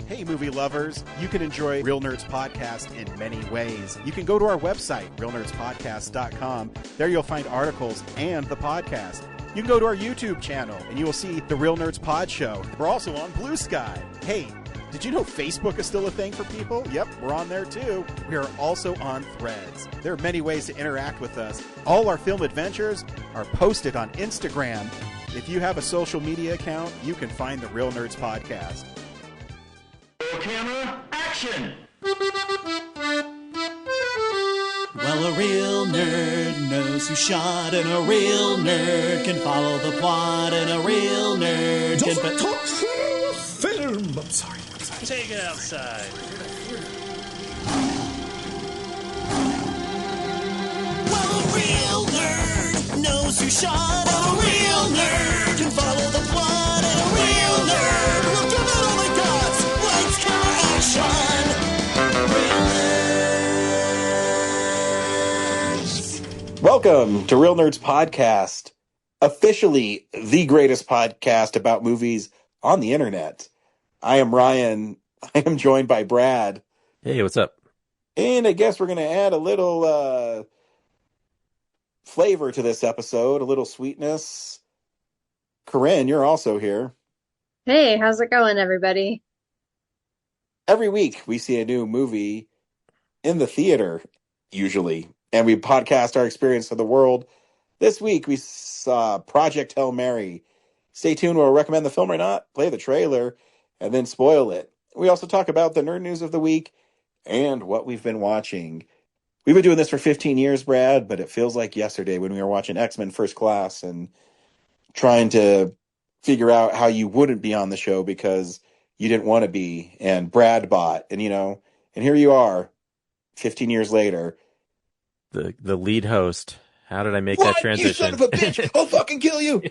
Hey, movie lovers. You can enjoy Real Nerds Podcast in many ways. You can go to our website, realnerdspodcast.com. There you'll find articles and the podcast. You can go to our YouTube channel, and you will see the Real Nerds Pod Show. We're also on Blue Sky. Hey, did you know Facebook is still a thing for people? Yep, we're on there too. We are also on Threads. There are many ways to interact with us. All our film adventures are posted on Instagram. If you have a social media account, you can find the Real Nerds Podcast. Camera, action! Well, a real nerd knows who shot, and a real nerd can follow the plot, and a real nerd can... talk film! I'm sorry. Take it outside. Well, a real nerd knows who shot, and a real nerd can follow the plot, and a real nerd will give it all they got. Lights, camera, action! Welcome to Real Nerds Podcast, officially the greatest podcast about movies on the internet. I am Ryan. I am joined by Brad. Hey, what's up? And I guess we're going to add a little flavor to this episode, a little sweetness. Corinne, you're also here. Hey, how's it going, everybody? Every week we see a new movie in the theater, usually, and we podcast our experience of the world. This week we saw Project Hail Mary. Stay tuned, we'll recommend the film or not, play the trailer, and then spoil it. We also talk about the nerd news of the week and what we've been watching. We've been doing this for 15 years, Brad, but it feels like yesterday when we were watching X-Men First Class and trying to figure out how you wouldn't be on the show because you didn't want to be, and Brad bought, and and here you are, 15 years later. The lead host. How did I make that transition? You son of a bitch! I'll fucking kill you!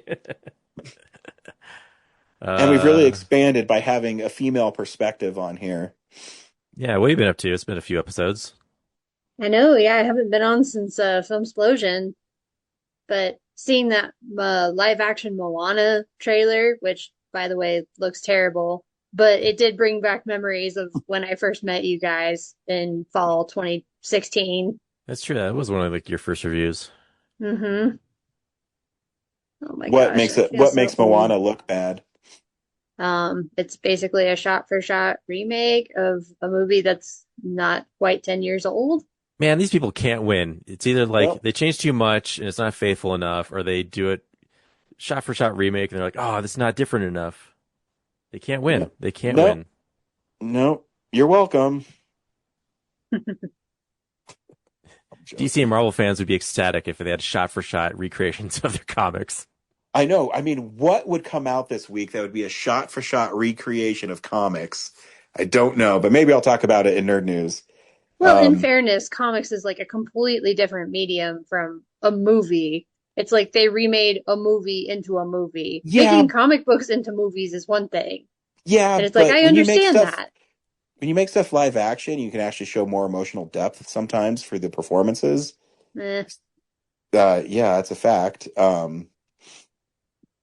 And we've really expanded by having a female perspective on here. Yeah, what have you been up to? It's been a few episodes. I know, yeah, I haven't been on since Filmsplosion, but seeing that live-action Moana trailer, which, by the way, looks terrible, but it did bring back memories of when I first met you guys in fall 2016. That's true. That was one of your first reviews. Mm-hmm. Oh my What gosh, makes Moana look bad? It's basically a shot-for-shot remake of a movie that's not quite 10 years old. Man, these people can't win. It's either they change too much and it's not faithful enough, or they do it shot-for-shot remake and they're like, oh, this is not different enough. They can't win. No. They can't win. No, you're welcome. DC and Marvel fans would be ecstatic if they had shot-for-shot recreations of their comics. I know. I mean, what would come out this week that would be a shot-for-shot recreation of comics? I don't know, but maybe I'll talk about it in Nerd News. Well, in fairness, comics is like a completely different medium from a movie. It's like they remade a movie into a movie. Yeah. Making comic books into movies is one thing. Yeah, and it's like, I understand that. When you make stuff live action, you can actually show more emotional depth sometimes for the performances. Eh. Yeah, it's a fact.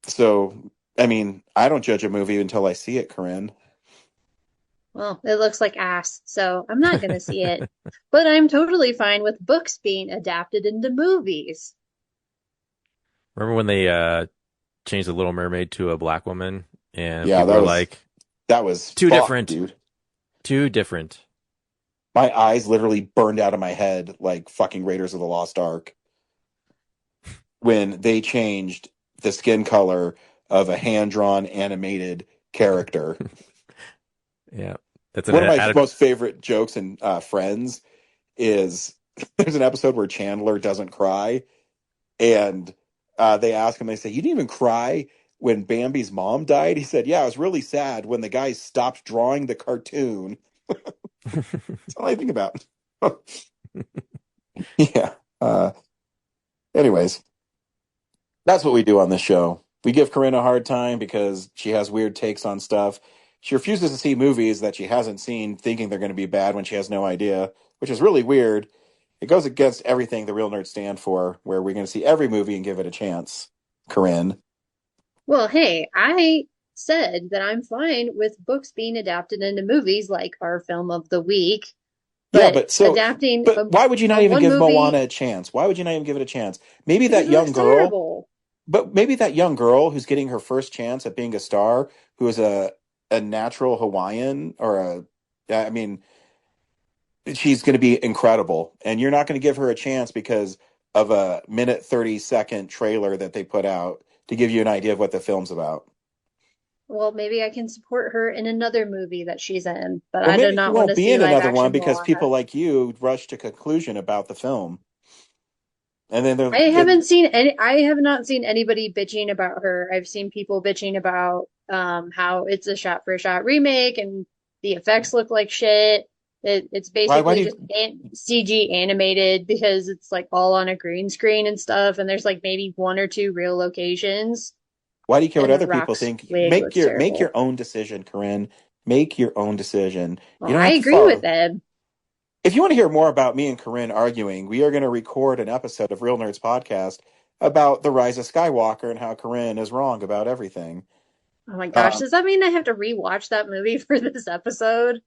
So, I mean, I don't judge a movie until I see it, Corinne. Well, it looks like ass, so I'm not going to see it. But I'm totally fine with books being adapted into movies. Remember when they changed The Little Mermaid to a black woman? And yeah, people were like, that was too different, dude. Too different. My eyes literally burned out of my head like fucking Raiders of the Lost Ark when they changed the skin color of a hand-drawn animated character. Yeah. That's one of my most favorite jokes in Friends is there's an episode where Chandler doesn't cry, and they ask him, they say, you didn't even cry when Bambi's mom died? He said, yeah, I was really sad when the guy stopped drawing the cartoon. That's all I think about. Yeah. Anyways, that's what we do on this show. We give Corinne a hard time because she has weird takes on stuff. She refuses to see movies that she hasn't seen, thinking they're going to be bad when she has no idea, which is really weird. It goes against everything the Real Nerds stand for, where we're going to see every movie and give it a chance. Corinne. Well, hey, I said that I'm fine with books being adapted into movies, like our film of the week. Yeah, But adapting but why would you not even one give movie Moana a chance? Why would you not even give it a chance? Maybe because that it young looks girl, terrible. but maybe that young girl who's getting her first chance at being a star, who is a natural Hawaiian I mean, she's going to be incredible, and you're not going to give her a chance because of a minute 30-second trailer that they put out to give you an idea of what the film's about. Well, maybe I can support her in another movie that she's in, but Well, I do maybe she not want won't to be see in live another one action because Moana. people like you rush to conclusion about the film, and then I haven't seen any. I have not seen anybody bitching about her. I've seen people bitching about how it's a shot-for-shot remake and the effects look like shit. It's why do basically you, just CG animated because it's like all on a green screen and stuff, and there's like maybe one or two real locations, why do you care what and The other people Rock's think? wig looks Make your terrible. own decision, Corinne. Make your own decision. You Well, don't I have to agree with follow. them. If you want to hear more about me and Corinne arguing, we are going to record an episode of Real Nerds Podcast about the rise of Skywalker and how Corinne is wrong about everything. Oh my gosh, Um, does that mean I have to rewatch that movie for this episode?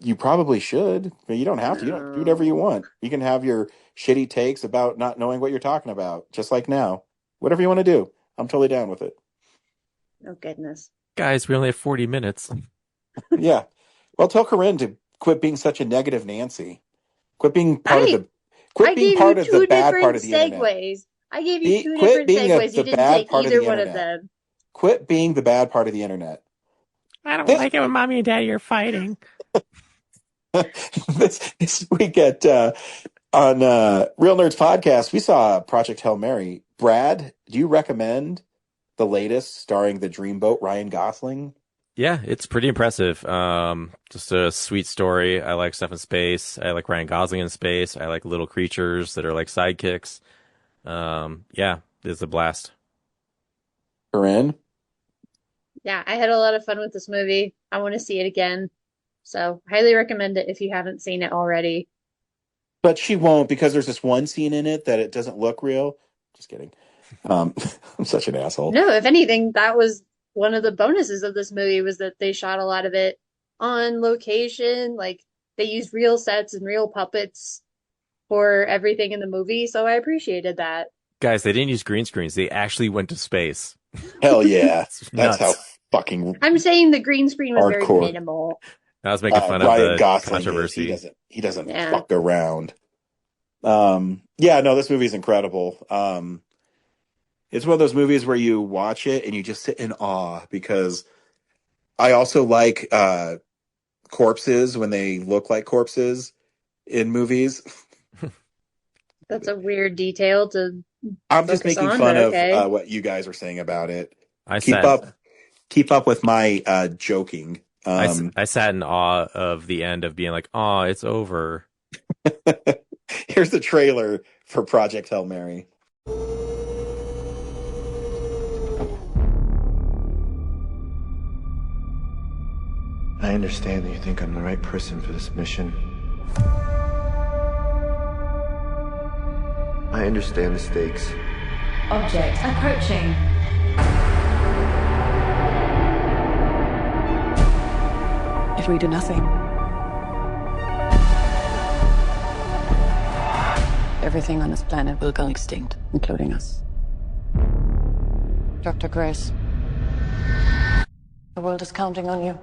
you probably should, but you don't have to. You don't do whatever you No. want. You can have your shitty takes about not knowing what you're talking about, just like now. Whatever you want to do, I'm totally down with it. Oh goodness. Guys, we only have 40 minutes. Yeah. Well, tell Corinne to quit being such a negative Nancy. Quit being part of I the. Quit I being gave you part of the two bad part different of the internet. segues. I gave you two Quit different being segues. You the didn't bad take part of either the one of internet. them. Quit being the bad part of the internet. I don't This like it when mommy and daddy are fighting. this week on Real Nerds Podcast, we saw Project Hail Mary. Brad, do you recommend the latest starring the dreamboat Ryan Gosling? Yeah, it's pretty impressive. Just a sweet story. I like stuff in space. I like Ryan Gosling in space. I like little creatures that are like sidekicks. Yeah, it's a blast. Corinne? Yeah, I had a lot of fun with this movie. I want to see it again. So, highly recommend it if you haven't seen it already. But she won't because there's this one scene in it that it doesn't look real. Just kidding. I'm such an asshole. No, if anything, that was one of the bonuses of this movie was that they shot a lot of it on location. Like they used real sets and real puppets for everything in the movie. So I appreciated that. Guys, they didn't use green screens. They actually went to space. Hell yeah. It's That's how nuts. fucking I'm saying the green screen was very hardcore. minimal. I was making fun of Ryan the Gosling is. controversy. He doesn't Yeah. fuck around. Yeah, no, this movie's incredible. It's one of those movies where you watch it and you just sit in awe because I also like corpses when they look like corpses in movies. That's a weird detail to I'm just focus making on, fun but of okay. what you guys are saying about it. I Keep sat up with my joking. I sat in awe of the end of being like, "Oh, it's over." Here's the trailer for Project Hail Mary. I understand that you think I'm the right person for this mission. I understand the stakes. Object approaching. If we do nothing, everything on this planet will go extinct, including us. Dr. Grace, the world is counting on you.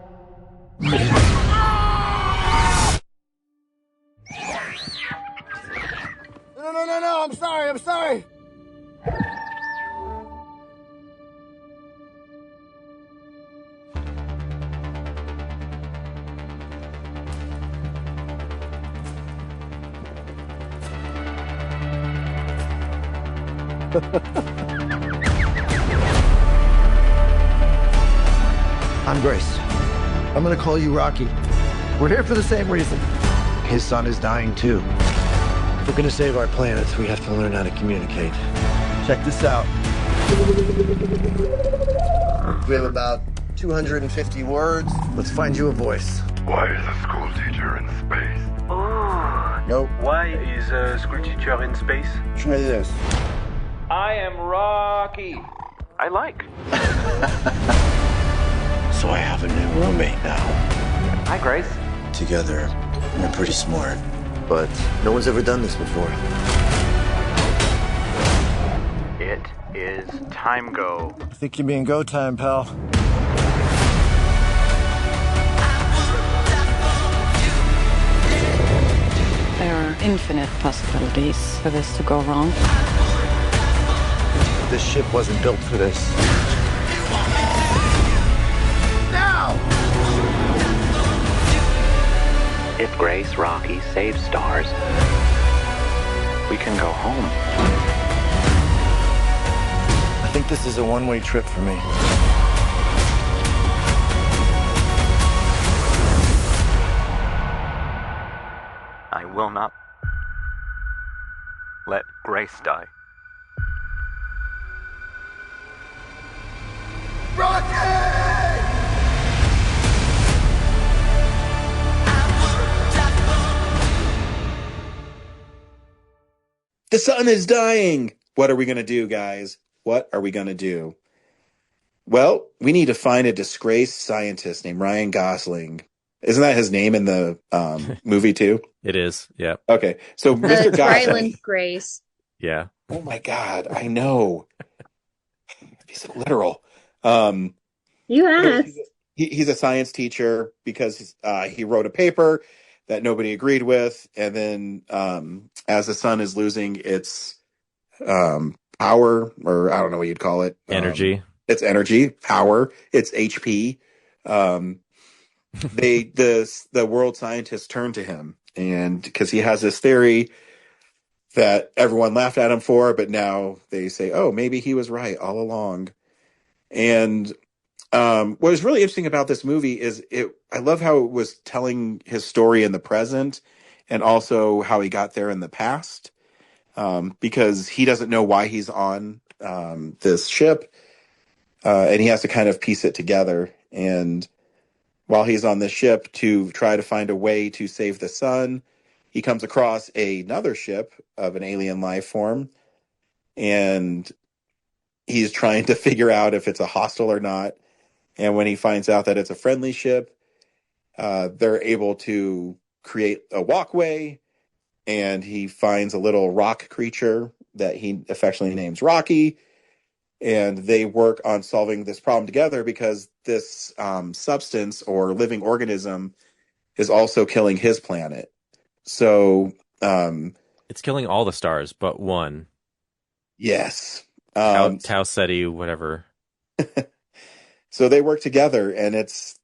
No, I'm sorry. I'm Grace. I'm gonna call you Rocky. We're here for the same reason. His son is dying too. If we're gonna save our planets, we have to learn how to communicate. Check this out. We have about 250 words. Let's find you a voice. Why is a school teacher in space? Nope. Why is a school teacher in space? Try this. I am Rocky. I like. So I have a new roommate now. Hi, Grace. Together, we're pretty smart. But no one's ever done this before. It is time go. I think you mean go time, pal. There are infinite possibilities for this to go wrong. This ship wasn't built for this. Now! If Grace Rocky saves stars, we can go home. I think this is a one-way trip for me. I will not let Grace die. The sun is dying. What are we going to do, guys? What are we going to do? Well, we need to find a disgraced scientist named Ryan Gosling. Isn't that his name in the movie too? It is. Yeah. Okay. So Mr. It's Gosling. Ryland Grace. Yeah. Oh my God. I know. He's so literal. You asked. He's a science teacher because he wrote a paper that nobody agreed with. And then as the sun is losing its power, or I don't know what you'd call it. Energy. It's energy, power. It's HP. The world scientists turn to him, and because he has this theory that everyone laughed at him for, but now they say, oh, maybe he was right all along. And what was really interesting about this movie is I love how it was telling his story in the present and also how he got there in the past, because he doesn't know why he's on this ship, and he has to kind of piece it together. And while he's on this ship to try to find a way to save the sun, he comes across another ship of an alien life form, and he's trying to figure out if it's a hostile or not. And when he finds out that it's a friendly ship, they're able to create a walkway, and he finds a little rock creature that he affectionately names Rocky, and they work on solving this problem together because this substance or living organism is also killing his planet. So it's killing all the stars but one. Yes. Tau Ceti, whatever. So they work together, and it's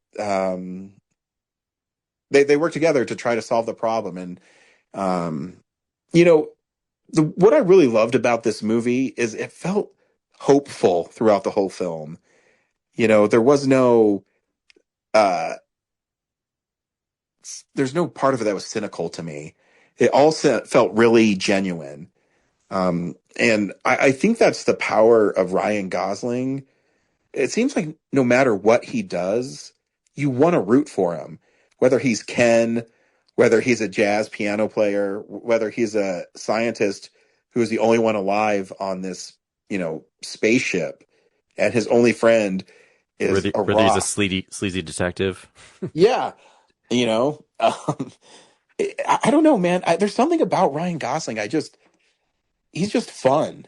they work together to try to solve the problem. And what I really loved about this movie is it felt hopeful throughout the whole film. There was no there's no part of it that was cynical to me. It all felt really genuine. And I think that's the power of Ryan Gosling. It seems like no matter what he does, you want to root for him. Whether he's Ken, whether he's a jazz piano player, whether he's a scientist who is the only one alive on this, spaceship, and his only friend is a rock. Whether he's a sleazy detective. Yeah. I don't know, man. There's something about Ryan Gosling. He's just fun.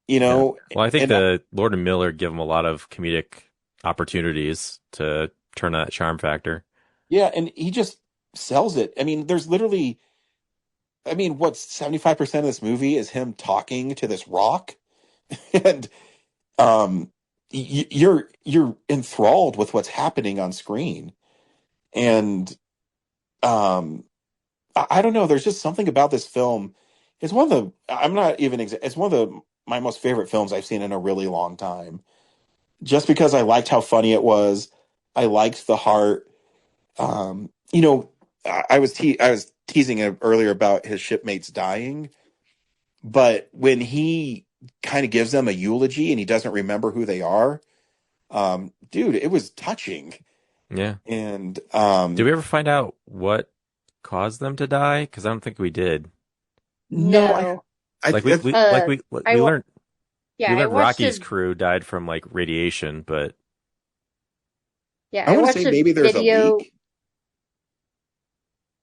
Yeah. Well, I think Lord and Miller give him a lot of comedic opportunities to turn that charm factor. Yeah, and he just sells it. I mean, there's literally, what's 75% of this movie is him talking to this rock, and you're enthralled with what's happening on screen, and I don't know. There's just something about this film. It's one of the. It's one of my most favorite films I've seen in a really long time. Just because I liked how funny it was, I liked the heart. I was teasing him earlier about his shipmates dying, but when he kind of gives them a eulogy and he doesn't remember who they are, dude, it was touching. Yeah. And did we ever find out what caused them to die? Because I don't think we did. No. We learned. Yeah, we learned Rocky's crew died from radiation, but Yeah, I I want to watched say a maybe there's a video. leak.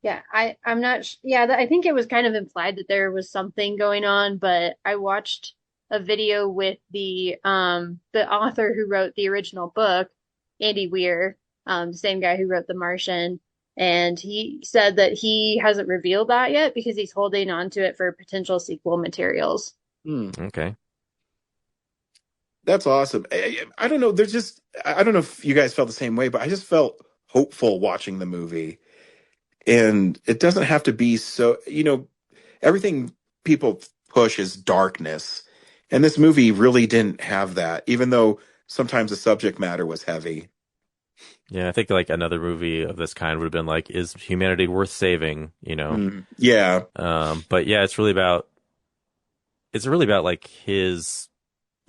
Yeah, I'm not. Yeah, I think it was kind of implied that there was something going on, but I watched a video with the author who wrote the original book, Andy Weir, the same guy who wrote The Martian, and he said that he hasn't revealed that yet because he's holding on to it for potential sequel materials. Hmm. Okay. That's awesome. I don't know. There's just I don't know if you guys felt the same way, but I just felt hopeful watching the movie. And it doesn't have to be so, everything people push is darkness. And this movie really didn't have that, even though sometimes the subject matter was heavy. Yeah, I think like another movie of this kind would have been like, is humanity worth saving? Yeah. But yeah, it's really about like his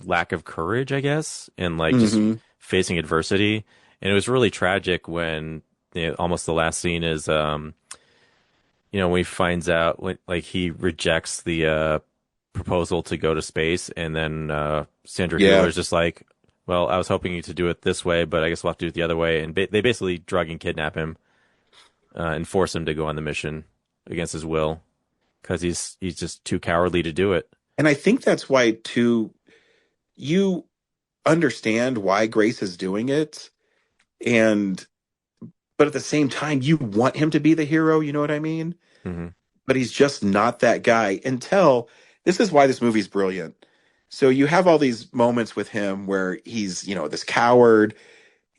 lack of courage, I guess, and like just Mhm. facing adversity. And it was really tragic when almost the last scene is when he finds out when like he rejects the proposal to go to space, and then Sandra Yeah. Hüller's just like, well, I was hoping you to do it this way, but I guess we'll have to do it the other way. And they basically drug and kidnap him and force him to go on the mission against his will because he's just too cowardly to do it. And I think that's why, too, you understand why Grace is doing it. But at the same time, you want him to be the hero. You know what I mean? Hmm. But he's just not that guy until this is why this movie's brilliant. So you have all these moments with him where he's, this coward,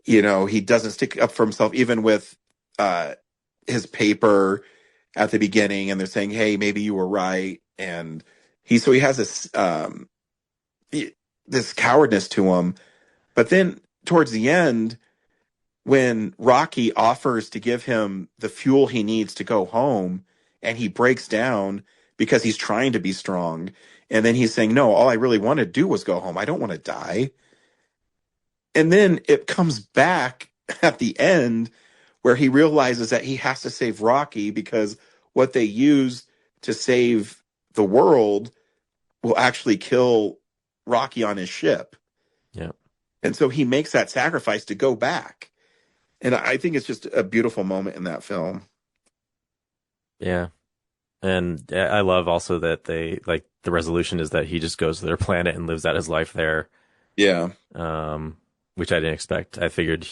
he doesn't stick up for himself, even with uh, his paper at the beginning. And they're saying, hey, maybe you were right. And he has this cowardness to him. But then towards the end, when Rocky offers to give him the fuel he needs to go home, and he breaks down because he's trying to be strong. And then he's saying, no, all I really want to do was go home. I don't want to die. And then it comes back at the end where he realizes that he has to save Rocky because what they use to save the world will actually kill Rocky on his ship. Yeah. And so he makes that sacrifice to go back. And I think it's just a beautiful moment in that film. Yeah. And I love also that they like the resolution is that he just goes to their planet and lives out his life there. Yeah. Which I didn't expect. I figured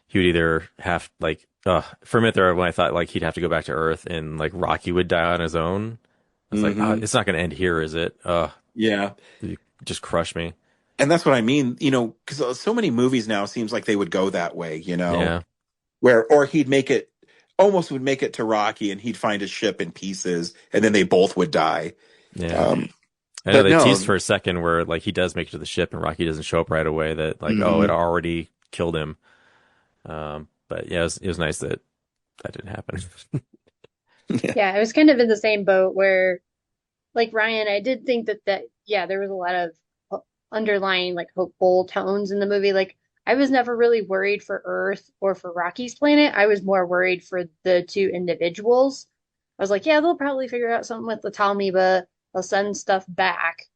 he would either have like, for a minute there when I thought like he'd have to go back to Earth and like Rocky would die on his own. I was like, it's not going to end here, is it? Yeah. You just crush me. And that's what I mean, because so many movies now seems like they would go that way, Yeah. or he'd almost would make it to Rocky and he'd find his ship in pieces and then they both would die. Yeah. I know they teased for a second where like he does make it to the ship and Rocky doesn't show up right away that like, it already killed him. But yeah, it was nice that didn't happen. Yeah, I was kind of in the same boat where, like Ryan, I did think that yeah, there was a lot of underlying like hopeful tones in the movie. Like I was never really worried for Earth or for Rocky's planet. I was more worried for the two individuals. I was like, yeah, they'll probably figure out something with the Talmiba. They'll send stuff back.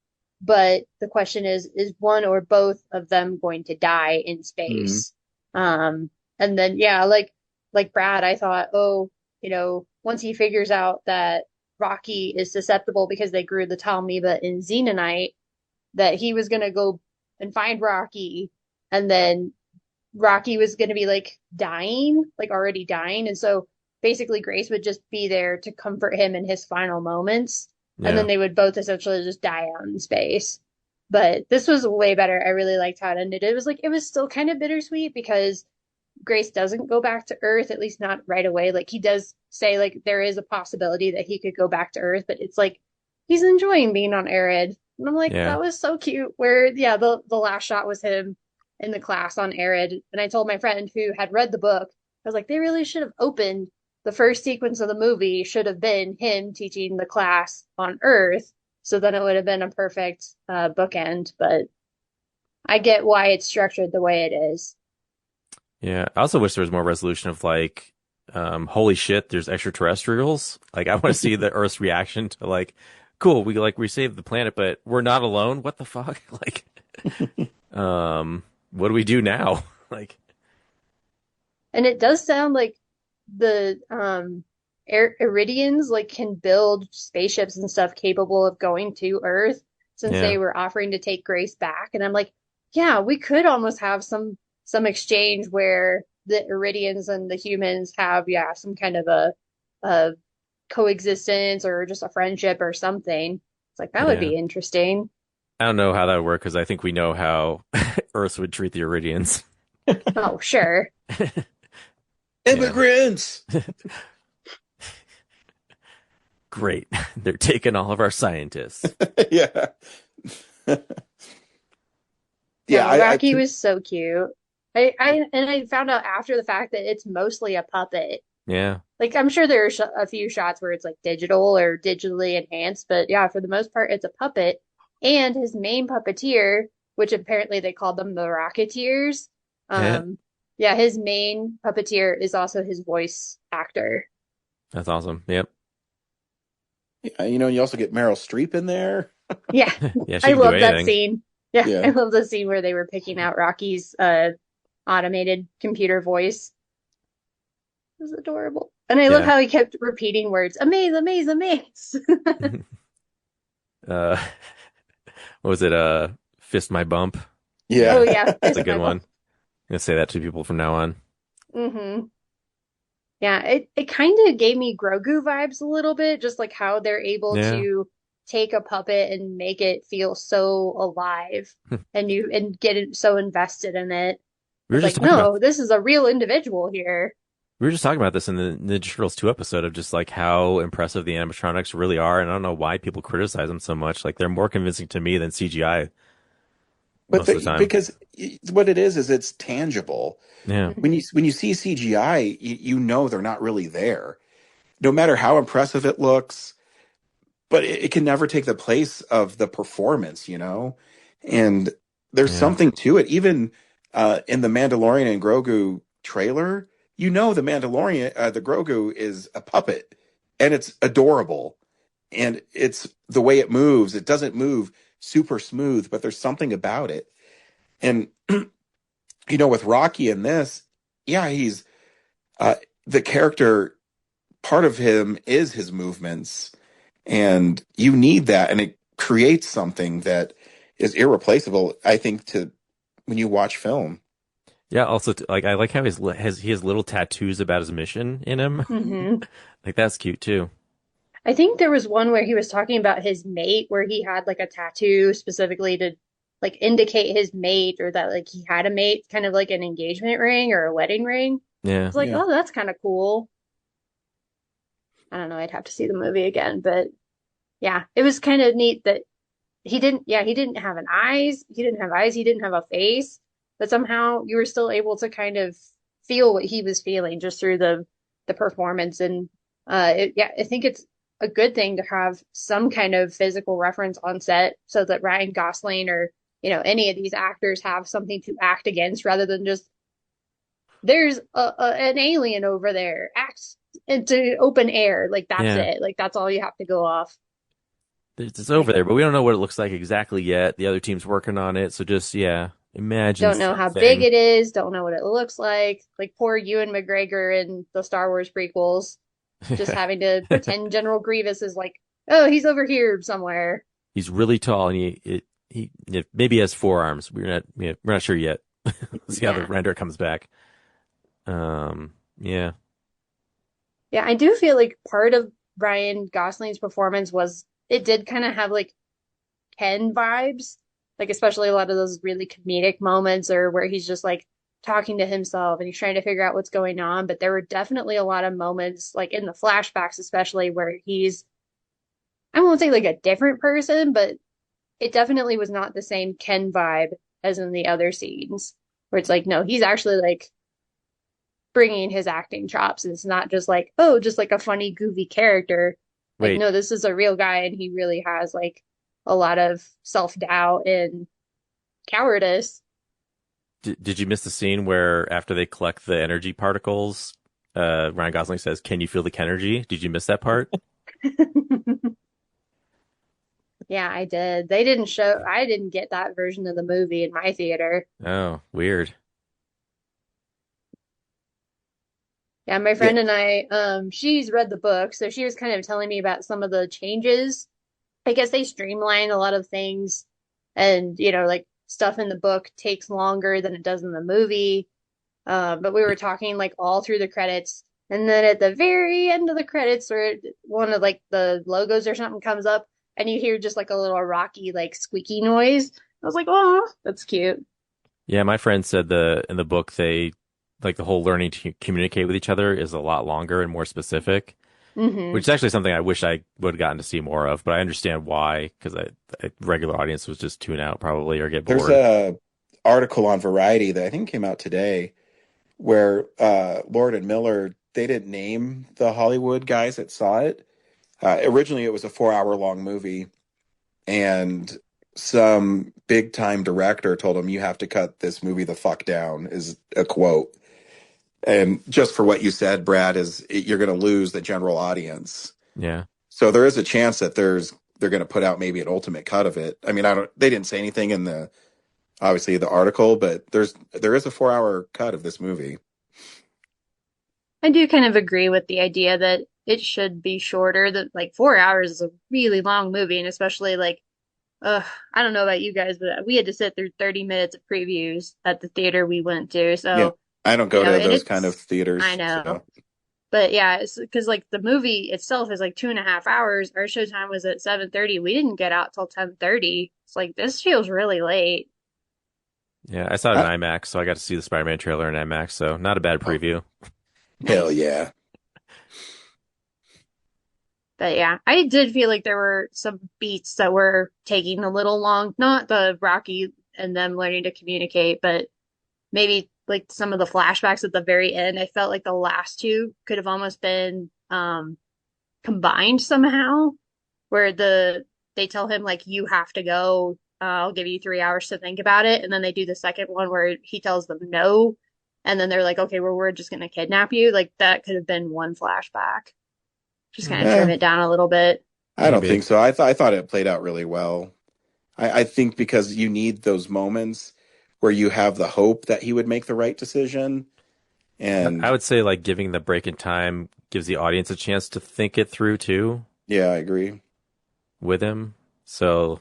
But the question is one or both of them going to die in space? And then, yeah, like Brad, I thought, once he figures out that Rocky is susceptible because they grew the Talmiba in Xenonite, that he was going to go and find Rocky, and then Rocky was going to be like dying, like already dying. And so basically Grace would just be there to comfort him in his final moments. Yeah. And then they would both essentially just die out in space. But this was way better. I really liked how it ended. It was still kind of bittersweet because Grace doesn't go back to Earth, at least not right away. Like he does say like there is a possibility that he could go back to Earth, but it's like he's enjoying being on Arid. And I'm like, that was so cute. Where the last shot was him in the class on Arid. And I told my friend who had read the book, I was like, they really should have opened the first sequence of the movie should have been him teaching the class on Earth. So then it would have been a perfect bookend. But I get why it's structured the way it is. Yeah, I also wish there was more resolution of like, holy shit, there's extraterrestrials. Like, I want to see the Earth's reaction to like, cool, we saved the planet, but we're not alone. What the fuck? Like, what do we do now? Like, And it does sound like the Iridians like can build spaceships and stuff capable of going to Earth since Yeah. they were offering to take Grace back. And I'm like, yeah, we could almost have some exchange where the Iridians and the humans have, yeah, some kind of a coexistence or just a friendship or something. It's like that would Yeah. be interesting. I don't know how that would work because I think we know how Earth would treat the Iridians. Oh, sure. Immigrants. Great. They're taking all of our scientists. Yeah. Yeah, I Rocky was so cute. I found out after the fact that it's mostly a puppet. Yeah. Like I'm sure there are a few shots where it's like digital or digitally enhanced, but yeah, for the most part, it's a puppet. And his main puppeteer, which apparently they called them the Rocketeers. Yeah. Yeah, his main puppeteer is also his voice actor. That's awesome. Yep. you know, you also get Meryl Streep in there. Yeah, Yeah, she I can do love that anything. scene. Yeah, Yeah. I love the scene where they were picking out Rocky's automated computer voice. It was adorable. And I love Yeah. how he kept repeating words, amaze, amaze, amaze. Uh, what was it? Fist my bump. Yeah. Oh yeah, That's a it's good my one. I'm gonna say that to people from now on. Mm-hmm. Yeah, it kind of gave me Grogu vibes a little bit, just like how they're able Yeah. to take a puppet and make it feel so alive and get it so invested in it. We were It's just like, talking about no, this is a real individual here. we were just talking about this in the Ninja Turtles 2 episode of just like how impressive the animatronics really are, and I don't know why people criticize them so much. Like they're more convincing to me than CGI But most of the time. because what it is it's tangible. Yeah. When you see CGI, you know they're not really there. No matter how impressive it looks, but it can never take the place of the performance, you know? And there's Yeah. something to it. Even in the Mandalorian and Grogu trailer, you know the Mandalorian, the Grogu is a puppet, and it's adorable. And it's the way it moves. It doesn't move super smooth, but there's something about it. And you know, with Rocky in this, yeah, he's the character. Part of him is his movements, and you need that, and it creates something that is irreplaceable. I think to when you watch film. Yeah, also like I like how he has little tattoos about his mission in him. hmm Like that's cute too. I think there was one where he was talking about his mate, where he had like a tattoo specifically to like indicate his mate or that like he had a mate, kind of like an engagement ring or a wedding ring. Yeah. It's like, Yeah. oh, that's kind of cool. I don't know, I'd have to see the movie again, but yeah, it was kind of neat that he didn't have he didn't have eyes, he didn't have a face, but somehow you were still able to kind of feel what he was feeling just through the performance. And yeah, I think it's a good thing to have some kind of physical reference on set so that Ryan Gosling or, you know, any of these actors have something to act against rather than just there's an alien over there, act into open air. Like that's Yeah. it. Like that's all you have to go off. It's over there, but we don't know what it looks like exactly yet. The other team's working on it, so just imagine Don't know how something. big it is, don't know what it looks like. Like poor Ewan McGregor in the Star Wars prequels, just having to pretend General Grievous is like, oh, he's over here somewhere. He's really tall, and he maybe has forearms. We're not sure yet. See how the Yeah. render comes back. Yeah. Yeah, I do feel like part of Ryan Gosling's performance was it did kind of have like Ken vibes, like especially a lot of those really comedic moments or where he's just like talking to himself and he's trying to figure out what's going on. But there were definitely a lot of moments, like in the flashbacks, especially where he's, I won't say like a different person, but it definitely was not the same Ken vibe as in the other scenes, where it's like, no, he's actually like bringing his acting chops. It's not just like, oh, just like a funny, goofy character. Like, Wait. no, this is a real guy and he really has like a lot of self-doubt and cowardice. Did you miss the scene where after they collect the energy particles, Ryan Gosling says, "Can you feel the Kenergy?" Did you miss that part? Yeah, I did. They didn't show, I didn't get that version of the movie in my theater. Oh, weird. Yeah, my Yeah. friend and I, she's read the book, so she was kind of telling me about some of the changes. I guess they streamlined a lot of things, and like stuff in the book takes longer than it does in the movie. But we were talking like all through the credits, and then at the very end of the credits, where one of like the logos or something comes up, and you hear just like a little Rocky like squeaky noise. I was like, oh, that's cute. Yeah, my friend said in the book they like the whole learning to communicate with each other is a lot longer and more specific, Hmm. which is actually something I wish I would have gotten to see more of. But I understand why, because I regular audience was just tune out probably or get There's bored. a article on Variety that I think came out today where Lord and Miller, they didn't name the Hollywood guys that saw it. Originally, it was a 4 hour long movie, and some big time director told him, "You have to cut this movie the fuck down," is a quote. And just for what you said, Brad, you're going to lose the general audience. Yeah. So there is a chance that they're going to put out maybe an ultimate cut of it. I mean, they didn't say anything in obviously the article, but there is a 4 hour cut of this movie. I do kind of agree with the idea that it should be shorter. That like 4 hours is a really long movie, and especially like, I don't know about you guys, but we had to sit through 30 minutes of previews at the theater we went to. Yeah, So, I don't go to and those kind of it's, I theaters. know, So but yeah, it's because like the movie itself is like 2.5 hours. Our showtime was at 7:30. We didn't get out till 10:30. It's like this feels really late. Yeah, I saw it in I, IMAX, so I got to see the Spider-Man trailer in IMAX, so not a bad preview. hell Nice. yeah. But yeah, I did feel like there were some beats that were taking a little long. Not the Rocky and them learning to communicate, but maybe like some of the flashbacks at the very end. I felt like the last two could have almost been combined somehow, where they tell him like you have to go. I'll give you 3 hours to think about it, and then they do the second one where he tells them no, and then they're like, okay, well, we're just gonna kidnap you. Like that could have been one flashback. Just kind of trim Eh, it down a little bit. I don't Maybe. think so. I thought it played out really well. I think because you need those moments where you have the hope that he would make the right decision. I And would say like giving the break in time gives the audience a chance to think it through too yeah, I agree. with him. So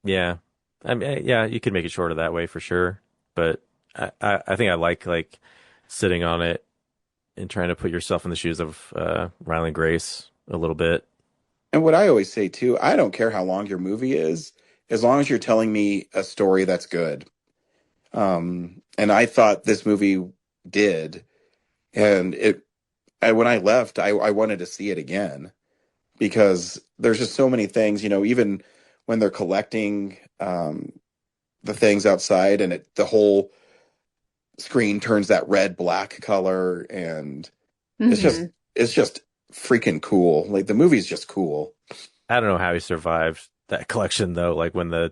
yeah, I mean, yeah, you could make it shorter that way for sure. But I think I like sitting on it and trying to put yourself in the shoes of Ryland Grace a little bit. And what I always say too, I don't care how long your movie is, as long as you're telling me a story that's good. And I thought this movie did, and when I left, I wanted to see it again because there's just so many things, even when they're collecting the things outside, and the whole screen turns that red black color, and it's just Hmm. it's just freaking cool. Like the movie's just cool. I don't know how he survived that collection though. Like when the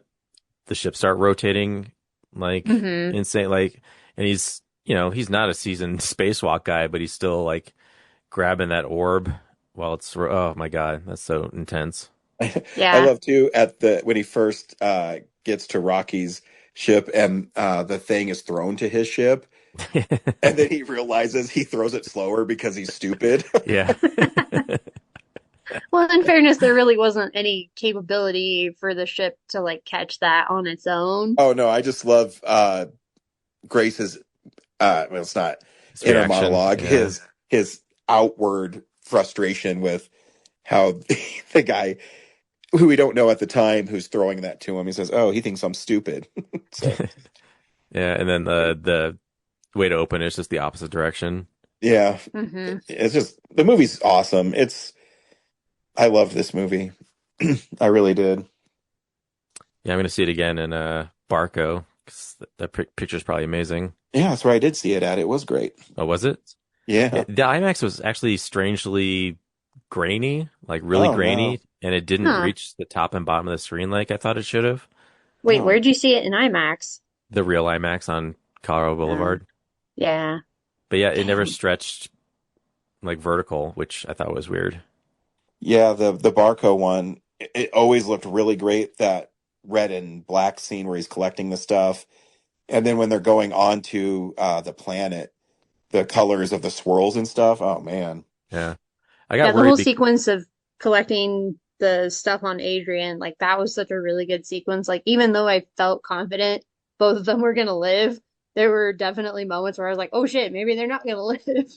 ships start rotating, like Hmm. insane. Like, and he's not a seasoned spacewalk guy, but he's still like grabbing that orb while oh my God, that's so intense. I Yeah. love too at the when he first gets to Rocky's ship, and the thing is thrown to his ship, and then he realizes he throws it slower because he's stupid. Yeah. Well, in fairness, there really wasn't any capability for the ship to like catch that on its own. Oh no, I just love Grace's well, it's not His inner reaction. monologue, Yeah. his outward frustration with how the guy who we don't know at the time who's throwing that to him, he says, "Oh, he thinks I'm stupid." So Yeah, and then the way to open it is just the opposite direction. yeah, Hmm. it's just the movie's awesome. I loved this movie. I really did. Yeah, I'm gonna see it again in Barco because that picture's probably amazing. Yeah, that's where I did see it at. It was great. Oh, was it? Yeah. The IMAX was actually strangely grainy, like really Oh no. grainy, and it didn't Huh. reach the top and bottom of the screen like I thought it should have. Wait, Oh. where'd you see it in IMAX? The real IMAX on Colorado Boulevard. Yeah. But yeah, it never Dang. stretched like vertical, which I thought was weird. Yeah, the Barco one, it always looked really great. That red and black scene where he's collecting the stuff, and then when they're going on to the planet, the colors of the swirls and stuff. Oh man. Yeah. I Yeah, got the worried. whole sequence of collecting the stuff on Adrian, like that was such a really good sequence. Like even though I felt confident both of them were gonna live, there were definitely moments where I was like, oh shit, maybe they're not gonna live.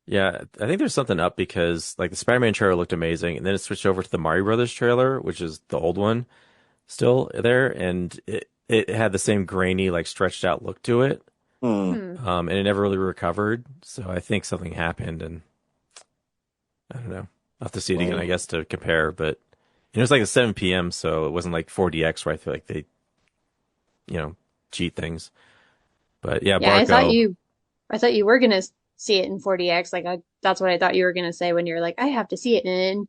Yeah, I think there's something up because like the Spider-Man trailer looked amazing, and then it switched over to the Mario Brothers trailer, which is the old one, still there, and it had the same grainy, like stretched out look to it, and it never really recovered. So I think something happened, and I don't know. I'll have to see it again, I guess, to compare. But it was like a 7 p.m., so it wasn't like 4DX where I feel like they, cheat things. But yeah, Yeah, Barco. I thought you were gonna see it in 4DX. Like that's what I thought you were gonna say when you were like, I have to see it in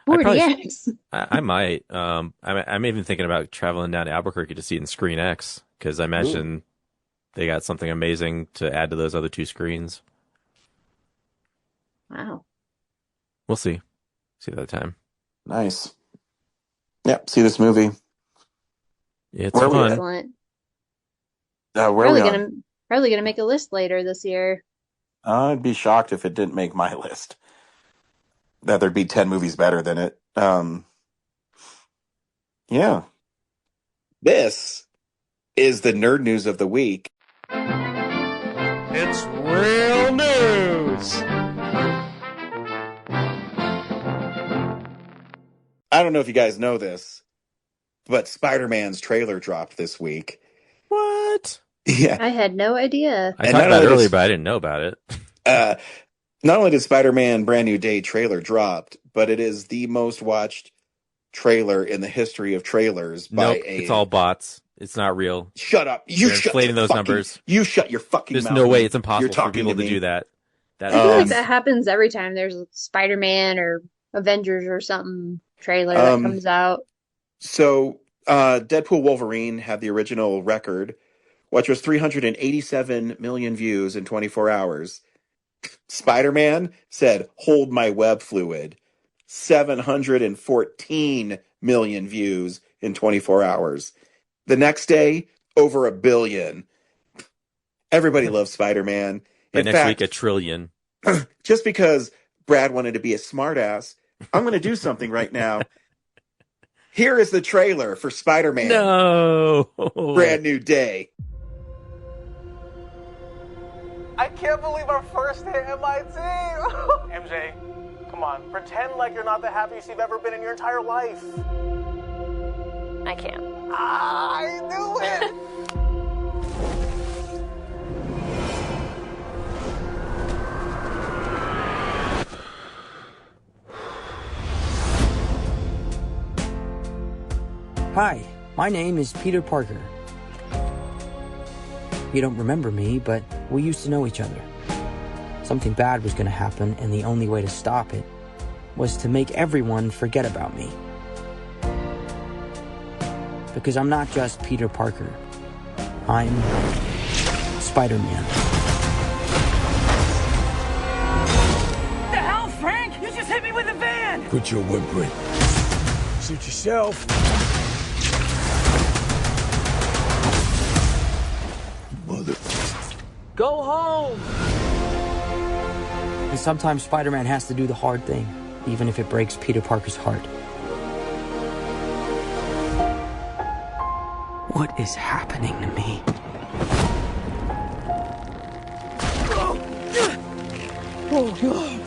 4DX. I might. I'm even thinking about traveling down to Albuquerque to see it in Screen X because I imagine they got something amazing to add to those other two screens. Wow. We'll see. See that time. Nice. Yep. See this movie. Yeah, it's fun. Excellent. Where Probably gonna make a list later this year. I'd be shocked if it didn't make my list. That there'd be 10 movies better than it. Yeah. This is the nerd news of the week. It's real news. I don't know if you guys know this, but Spider-Man's trailer dropped this week. What? Yeah. I had no idea. I talked about it earlier, but I didn't know about it. Not only did Spider-Man Brand New Day trailer dropped, but it is the most watched trailer in the history of trailers by it's all bots. It's not real. Shut up. You're inflating those numbers. You shut your fucking There's mouth. no way it's impossible for talking people to to do that. I feel like that happens every time there's a Spider-Man or Avengers or something trailer that comes out. So, Deadpool Wolverine had the original record, which was 387 million views in 24 hours. Spider-Man said, hold my web fluid. 714 million views in 24 hours. The next day, over 1 billion. Everybody loves Spider-Man. But next week, 1 trillion. Just because Brad wanted to be a smartass, I'm going to do something right now. Here is the trailer for Spider-Man. No. Brand New Day. I can't believe our first day at MIT. MJ, come on. Pretend like you're not the happiest you've ever been in your entire life. I can't. I knew it. Hi, my name is Peter Parker. You don't remember me, but we used to know each other. Something bad was going to happen, and the only way to stop it was to make everyone forget about me. Because I'm not just Peter Parker. I'm Spider-Man. The hell, Frank? You just hit me with a van! Quit your whimpering. Suit yourself. Mother. Go home! And sometimes Spider-Man has to do the hard thing, even if it breaks Peter Parker's heart. What is happening to me? Oh, God.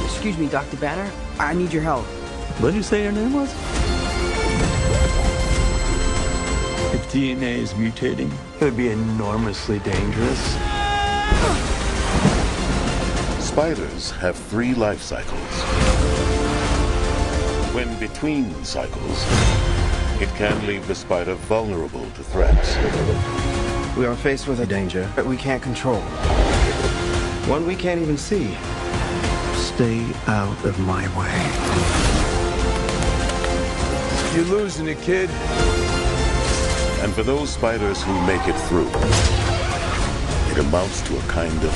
Excuse me, Dr. Banner. I need your help. What did you say your name was? If DNA is mutating, it would be enormously dangerous. Spiders have 3 life cycles. When between cycles, it can leave the spider vulnerable to threats. We are faced with a danger that we can't control. One we can't even see. Stay out of my way. You're losing it, kid. And for those spiders who make it through, it amounts to a kind of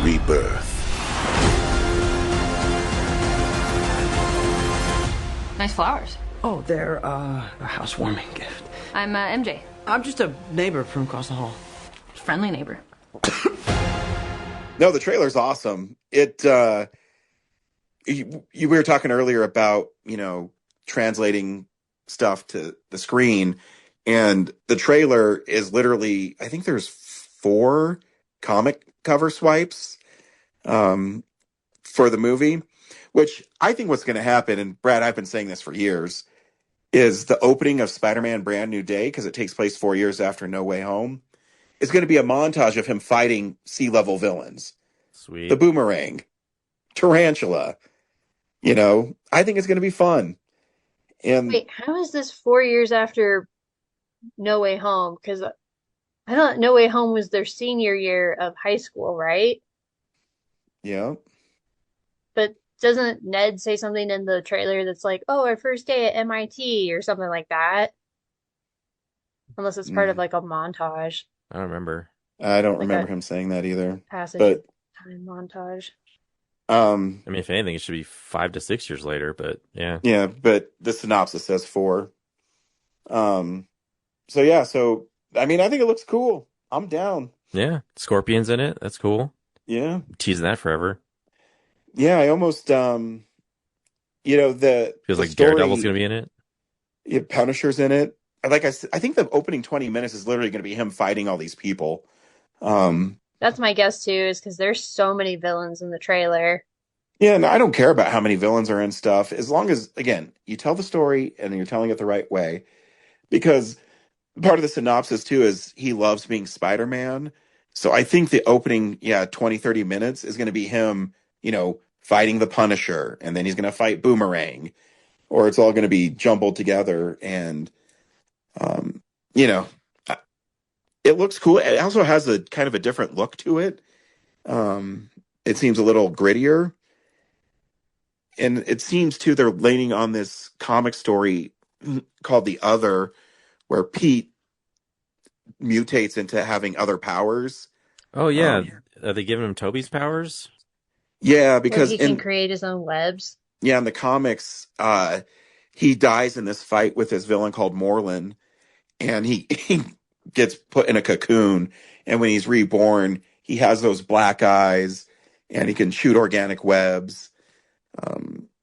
rebirth. Nice flowers. Oh, they're a housewarming gift. I'm MJ. I'm just a neighbor from across the hall. Friendly neighbor. No, the trailer's awesome. We were talking earlier about, translating stuff to the screen, and the trailer is literally, I think there's 4 comic cover swipes for the movie, which I think what's going to happen, and Brad, I've been saying this for years, is the opening of Spider-Man Brand New Day, because it takes place 4 years after No Way Home, is going to be a montage of him fighting sea-level villains. Sweet. The Boomerang, Tarantula. I think it's going to be fun. And Wait, how is this 4 years after No Way Home? Because I thought No Way Home was their senior year of high school, right? yeah, But doesn't Ned say something in the trailer that's like, "Oh, our first day at MIT" or something like that? Unless it's part of like a montage, I don't remember. I don't like remember a him saying that either. passage But of time montage. I mean, if anything, it should be 5 to 6 years later, but yeah. yeah, but the synopsis says 4. So I mean, I think it looks cool. I'm down. Yeah. Scorpion's in it. That's cool. Yeah. Teasing that forever. Yeah, I almost the Feels like story, Daredevil's going to be in it. Yeah, Punisher's in it. Like I said, I think the opening 20 minutes is literally going to be him fighting all these people. That's my guess too, is because there's so many villains in the trailer. Yeah, and I don't care about how many villains are in stuff, as long as, again, you tell the story and you're telling it the right way. Because part of the synopsis, too, is he loves being Spider-Man. So I think the opening, 20, 30 minutes is going to be him, fighting the Punisher, and then he's going to fight Boomerang, or it's all going to be jumbled together. And, it looks cool. It also has a kind of a different look to it. It seems a little grittier. And it seems, too, they're leaning on this comic story called The Other, where Pete mutates into having other powers. Oh, yeah. Are they giving him Toby's powers? Yeah, Where because he can create his own webs. Yeah, in the comics, he dies in this fight with this villain called Morlun, and he gets put in a cocoon, and when he's reborn, he has those black eyes, and he can shoot organic webs.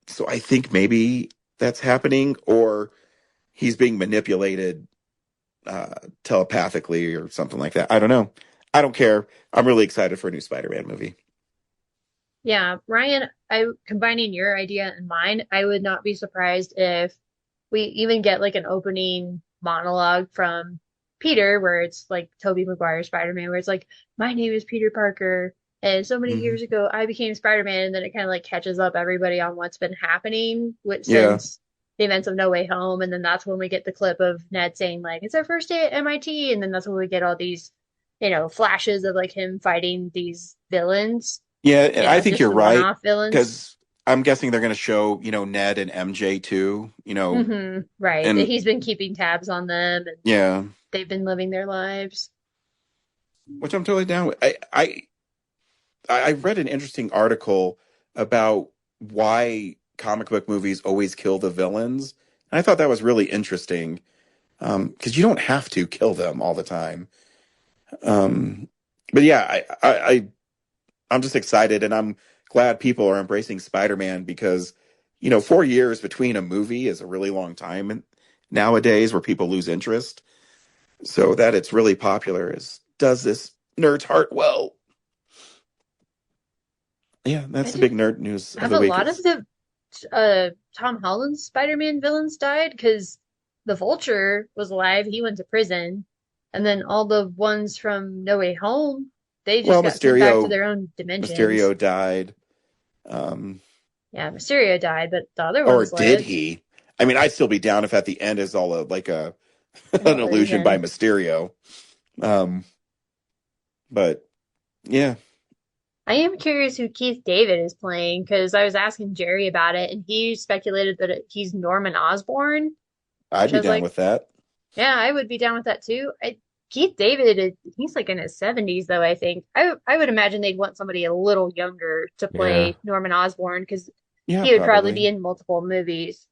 So I think maybe that's happening, or he's being manipulated telepathically or something like that. I don't know. I don't care. I'm really excited for a new Spider-Man movie. Yeah, Ryan, combining your idea and mine, I would not be surprised if we even get like an opening monologue from Peter, where it's like Tobey Maguire Spider-Man, where it's like, "My name is Peter Parker, and so many years ago I became Spider-Man," and then it kind of like catches up everybody on what's been happening since the events of No Way Home, and then that's when we get the clip of Ned saying like, "It's our first day at MIT," and then that's when we get all these, flashes of like him fighting these villains. Yeah, and I think you're right, one-off villains. because I'm guessing they're going to show, Ned and MJ too, Right. and He's been keeping tabs on them, and yeah, they've been living their lives. which I'm totally down with. I read an interesting article about why comic book movies always kill the villains. And I thought that was really interesting, because you don't have to kill them all the time. But yeah, I'm just excited, and I'm glad people are embracing Spider-Man, because 4 years between a movie is a really long time nowadays, where people lose interest. So that it's really popular does this nerd's heart well. Yeah, that's the big nerd news of Have the a week. lot of the Tom Holland's Spider-Man villains died? Because the Vulture was alive, he went to prison, and then all the ones from No Way Home, they just got sent back to their own dimensions. Mysterio died. Yeah, Mysterio died, but the other Or ones did lived. he? I mean, I'd still be down if at the end is all an illusion by Mysterio. But yeah, I am curious who Keith David is playing, because I was asking Jerry about it, and he speculated that he's Norman Osborn. I'd be was down like, with that. Yeah, I would be down with that too. Keith David, he's like in his 70s though, I think. I would imagine they'd want somebody a little younger to play Yeah. Norman Osborn because Yeah, he would probably probably. be in multiple movies.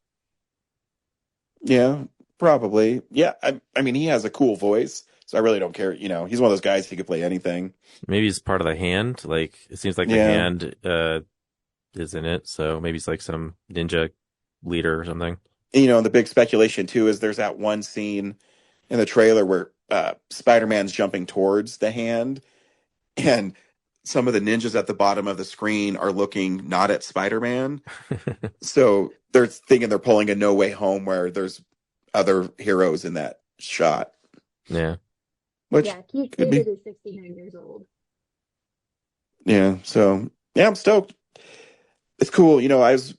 Yeah, probably. Yeah, I mean, he has a cool voice, so I really don't care. You know, he's one of those guys, he could play anything. Maybe he's part of the Hand. Like it seems like the Yeah. Hand is in it, so maybe he's like some ninja leader or something. You know, and the big speculation too is there's that one scene in the trailer where Spider-Man's jumping towards the Hand, and some of the ninjas at the bottom of the screen are looking not at Spider-Man. So they're thinking they're pulling a No Way Home where there's other heroes in that shot. Yeah. Which Yeah, Keith could be. David is 69 years old. Yeah, so yeah, I'm stoked. It's cool. You know, I was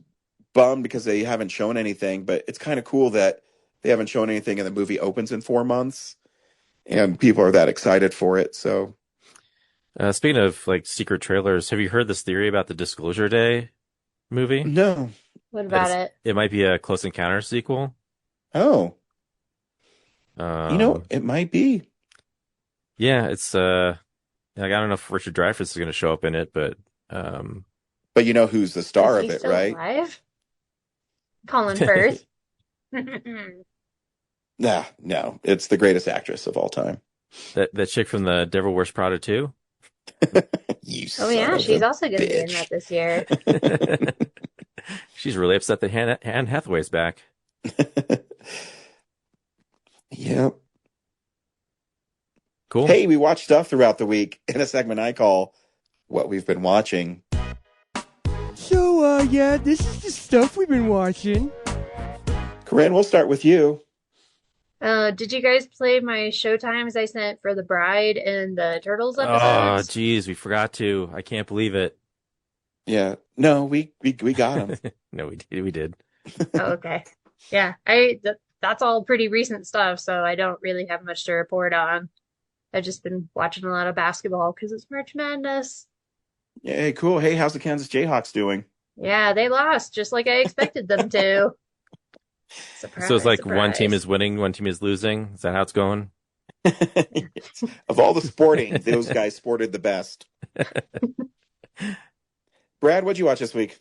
bummed because they haven't shown anything, but it's kind of cool that they haven't shown anything and the movie opens in 4 months and people are that excited for it. So Speaking of like secret trailers, have you heard this theory about the Disclosure Day movie? no. What about It's- it? It might be a Close Encounters sequel. Oh, you know, Um, it might be. yeah, it's like I don't know if Richard Dreyfuss is going to show up in it, but But you know who's the star Is of he it, still right? alive? Colin Firth. Nah, no. It's the greatest actress of all time. that chick from the Devil Wears Prada 2. You Oh son yeah, of she's a also going to be in bitch. that this year. She's really upset that Anne Hathaway's back. Yep. Cool. Hey, we watched stuff throughout the week in a segment I call What We've Been Watching. So, yeah, this is the stuff we've been watching. Corinne, we'll start with you. Did you guys play my showtimes I sent for The Bride and the Turtles Oh, episodes? geez, we forgot to. I can't believe it. Yeah. No, we got him. No, we did. Oh, okay. Yeah, that's all pretty recent stuff, so I don't really have much to report on. I've just been watching a lot of basketball because it's March Madness. Hey, cool. Hey, how's the Kansas Jayhawks doing? Yeah, they lost just like I expected them to. Surprise, So it's like one team surprise. is winning, one team is losing. Is that how it's going? Of all the sporting, those guys sported the best. Brad, what'd you watch this week?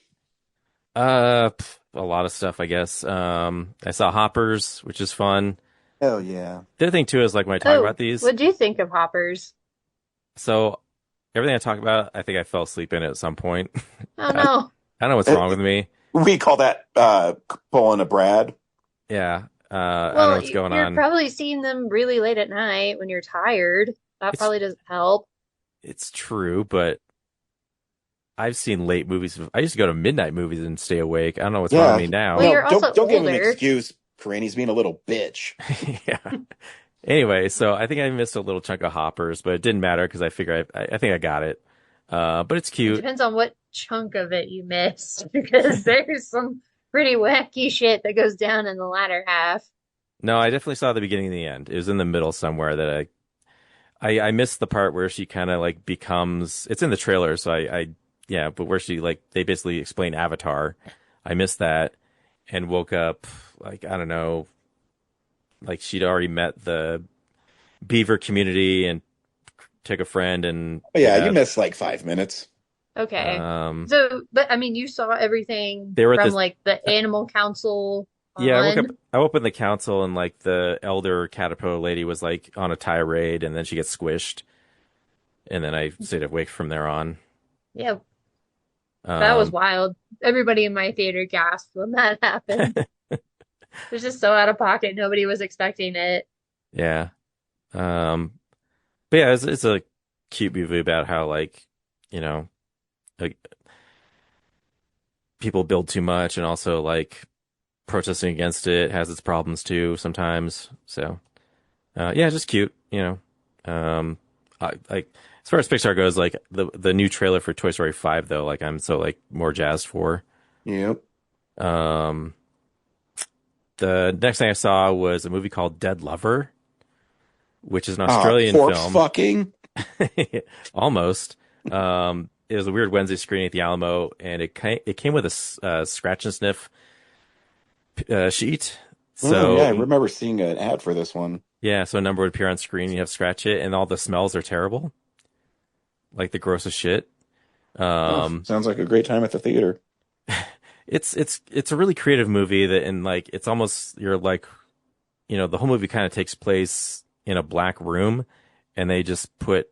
A lot of stuff, I guess. I saw Hoppers, which is fun. Hell yeah. The other thing too is like when I talk Oh, about these, what'd you think of Hoppers? so everything I talk about, I think I fell asleep in it at some point. Oh no. I don't know what's wrong with me. We call that pulling a Brad. Yeah. I don't know Well, what's going you're on. probably seeing them really late at night when you're tired. That It's- probably doesn't help. It's true, but I've seen late movies. I used to go to midnight movies and stay awake. I don't know what's wrong with me now. Well, you're also don't give him an older. excuse, Corinne. He's being a little bitch. Yeah. Anyway, so I think I missed a little chunk of Hoppers, but it didn't matter because I figure I think I got it. But it's It cute. depends on what chunk of it you missed, because there's some pretty wacky shit that goes down in the latter half. No, I definitely saw the beginning and the end. It was in the middle somewhere that I missed the part where she kind of like becomes. It's in the trailer, so I yeah, but where she like they basically explain Avatar. I missed that and woke up like I don't know, like she'd already met the beaver community and took a friend and Oh, yeah, you missed like 5 minutes. Okay. Um, So, but I mean, you saw everything They were at from this- like the Animal Council Yeah, on. I woke up in the council and like the elder caterpillar lady was like on a tirade and then she gets squished. And then I stayed awake from there on. Yeah, that was Um, wild. Everybody in my theater gasped when that happened. It was just so out of pocket. Nobody was expecting it. Yeah. But yeah, it's a cute movie about how like, you know, like people build too much and also like protesting against it has its problems too sometimes. So, yeah, just cute, you know. Like as far as Pixar goes, like the new trailer for Toy Story 5 though, like I'm so like more jazzed for. Yep. The next thing I saw was a movie called Dead Lover, which is an Ah, Australian corpse film. fucking. Almost. It was a weird Wednesday screening at the Alamo, and it came with a scratch and sniff sheet. So Oh, yeah, I remember seeing an ad for this one. Yeah, so a number would appear on screen, you have to scratch it, and all the smells are terrible. Like the grossest shit. Sounds like a great time at the theater. It's a really creative movie that, and like, it's almost, you're like, the whole movie kind of takes place in a black room, and they just put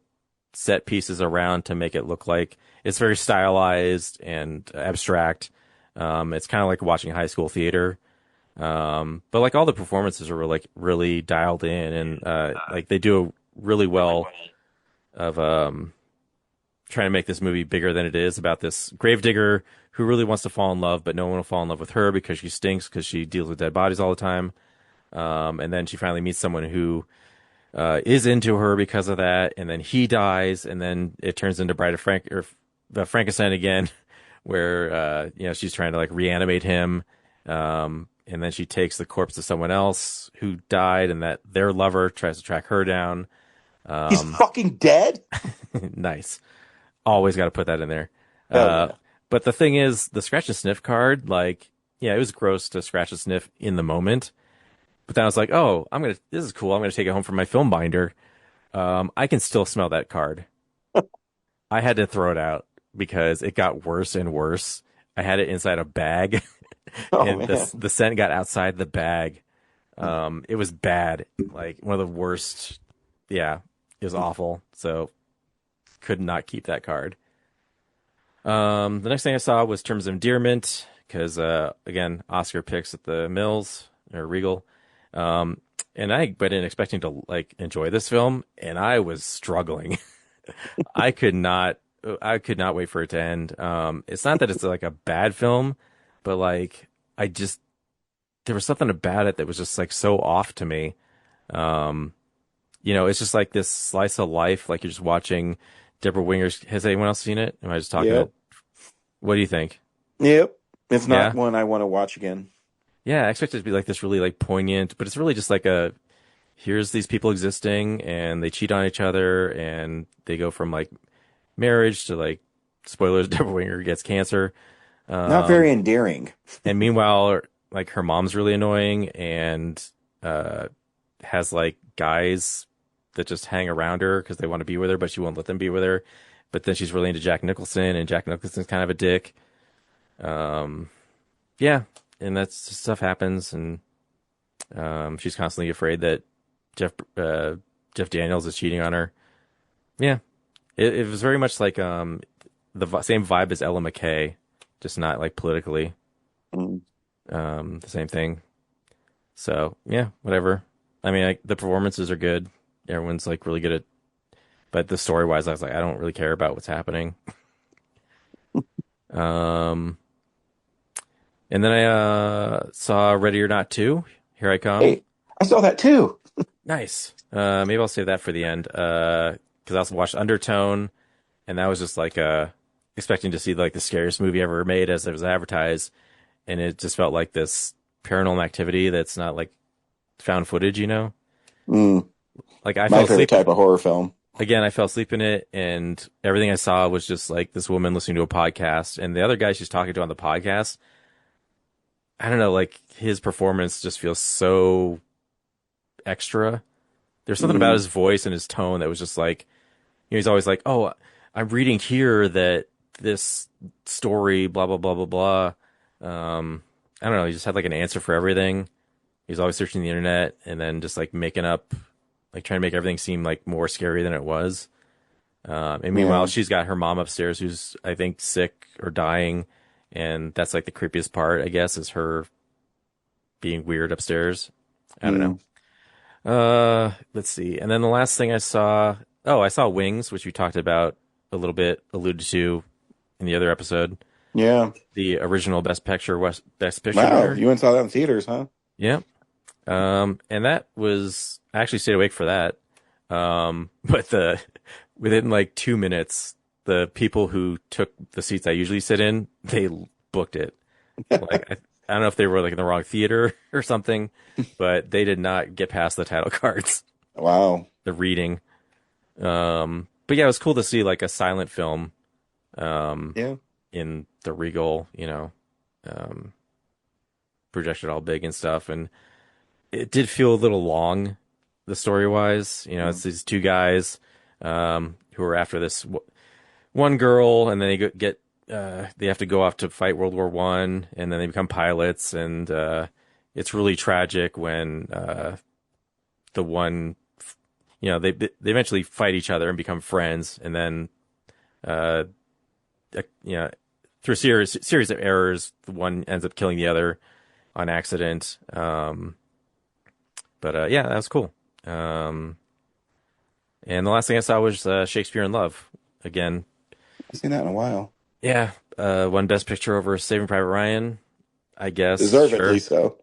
set pieces around to make it look like it's very stylized and abstract. It's kind of like watching high school theater. But like all the performances are like really dialed in, and like they do really well of trying to make this movie bigger than it is, about this gravedigger who really wants to fall in love, but no one will fall in love with her because she stinks, because she deals with dead bodies all the time. And then she finally meets someone who is into her because of that, and then he dies, and then it turns into Bride of Frankenstein again, where she's trying to like reanimate him, and then she takes the corpse of someone else who died, and that their lover tries to track her down. He's fucking dead. Nice. Always got to put that in there. Yeah. But the thing is, the scratch and sniff card, like, yeah, it was gross to scratch and sniff in the moment. But then I was like, oh, this is cool. I'm going to take it home from my film binder. I can still smell that card. I had to throw it out because it got worse and worse. I had it inside a bag, and the scent got outside the bag. It was bad. Like, one of the worst. Yeah, it was awful. So could not keep that card. The next thing I saw was Terms of Endearment, because, again, Oscar picks at the Mills, or Regal. And I went in expecting to like enjoy this film, and I was struggling. I could not wait for it to end. It's not that it's like a bad film, but like there was something about it that was just like so off to me. It's just like this slice of life, like you're just watching Deborah Winger's. Has anyone else seen it? Am I just talking? Yep. What do you think? Yep. It's not one I want to watch again. Yeah, I expected it to be like this really like poignant, but it's really just like here's these people existing, and they cheat on each other, and they go from like marriage to like, spoilers, Deborah Winger gets cancer. Not very endearing. And meanwhile, like, her mom's really annoying, and has like guys that just hang around her because they want to be with her, but she won't let them be with her. But then she's really into Jack Nicholson, and Jack Nicholson's kind of a dick. Yeah. And that stuff happens, and she's constantly afraid that Jeff Daniels is cheating on her. Yeah, it was very much like the same vibe as Ella McKay, just not like politically. The same thing. So yeah, whatever. I mean, the performances are good. Everyone's like really good at, but the story wise, I was like, I don't really care about what's happening. And then I saw Ready or Not 2. Here I Come. Hey, I saw that too. Nice. Maybe I'll save that for the end. Because I also watched Undertone, and that was just like expecting to see like the scariest movie ever made as it was advertised, and it just felt like this Paranormal Activity that's not like found footage, Like I my favorite type of horror film. Again, I fell asleep in it, and everything I saw was just like this woman listening to a podcast, and the other guy she's talking to on the podcast, I don't know, like his performance just feels so extra. There's something about his voice and his tone that was just like, he's always like, oh, I'm reading here that this story, blah, blah, blah, blah, blah. I don't know. He just had like an answer for everything. He's always searching the internet and then just like making up, like trying to make everything seem like more scary than it was. And meanwhile, she's got her mom upstairs who's, I think, sick or dying. And that's like the creepiest part, I guess, is her being weird upstairs. I don't know. Let's see. And then the last thing I saw, I saw Wings, which we talked about a little bit, alluded to in the other episode. Yeah. The original Best Picture. Wow, Winner. you went and saw that in theaters, huh? Yeah. And that was, I actually stayed awake for that. But within like 2 minutes, the people who took the seats I usually sit in, they booked it. Like, I don't know if they were like in the wrong theater or something, but they did not get past the title cards. Wow. The reading. But yeah, it was cool to see like a silent film, in the Regal, projected all big and stuff. And it did feel a little long. the story wise. You know, it's these two guys who are after this one girl, and then they have to go off to fight World War One, and then they become pilots, and it's really tragic when the one, you know, they eventually fight each other and become friends, and then you know, through a series of errors, the one ends up killing the other on accident. But yeah, that was cool. And the last thing I saw was Shakespeare in Love again. I've seen that in a while. Yeah, won Best Picture over Saving Private Ryan, I guess. Deservedly so.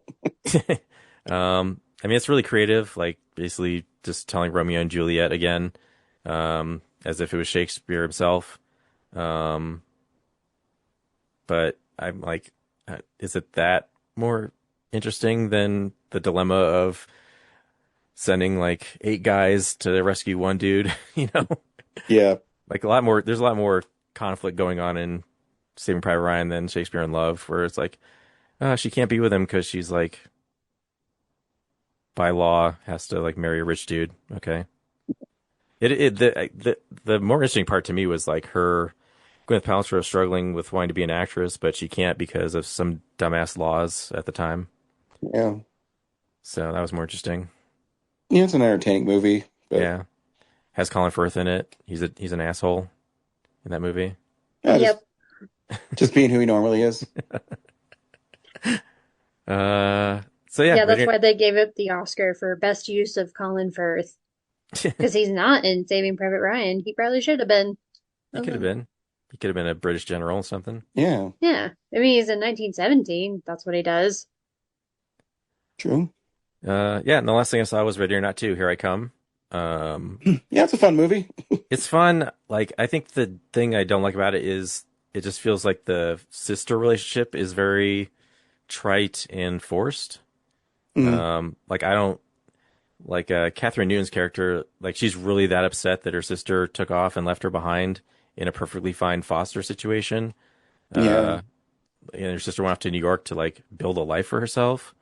I mean, it's really creative, like basically just telling Romeo and Juliet again, as if it was Shakespeare himself. But I'm like, is it that more interesting than the dilemma of sending like 8 guys to rescue one dude? You know? Yeah. Like there's a lot more conflict going on in Saving Private Ryan than Shakespeare in Love, where it's like, she can't be with him because she's like, by law, has to like marry a rich dude. Okay. The more interesting part to me was like her, Gwyneth Paltrow, struggling with wanting to be an actress, but she can't because of some dumbass laws at the time. Yeah. So that was more interesting. Yeah, it's an entertaining movie. But... Yeah. Has Colin Firth in it. He's an asshole in that movie. Yeah, yep. Just being who he normally is. So yeah. Yeah, that's why they gave it the Oscar for best use of Colin Firth. Because he's not in Saving Private Ryan. He probably should have been. He could have been. He could have been a British general or something. Yeah. Yeah. I mean, he's in 1917. That's what he does. True. Yeah, and the last thing I saw was Ready or Not 2, Here I Come. Yeah, it's a fun movie. It's fun. Like, I think the thing I don't like about it is it just feels like the sister relationship is very trite and forced. Like, I don't like Catherine Newton's character. Like, she's really that upset that her sister took off and left her behind in a perfectly fine foster situation. Yeah. And her sister went off to New York to like build a life for herself.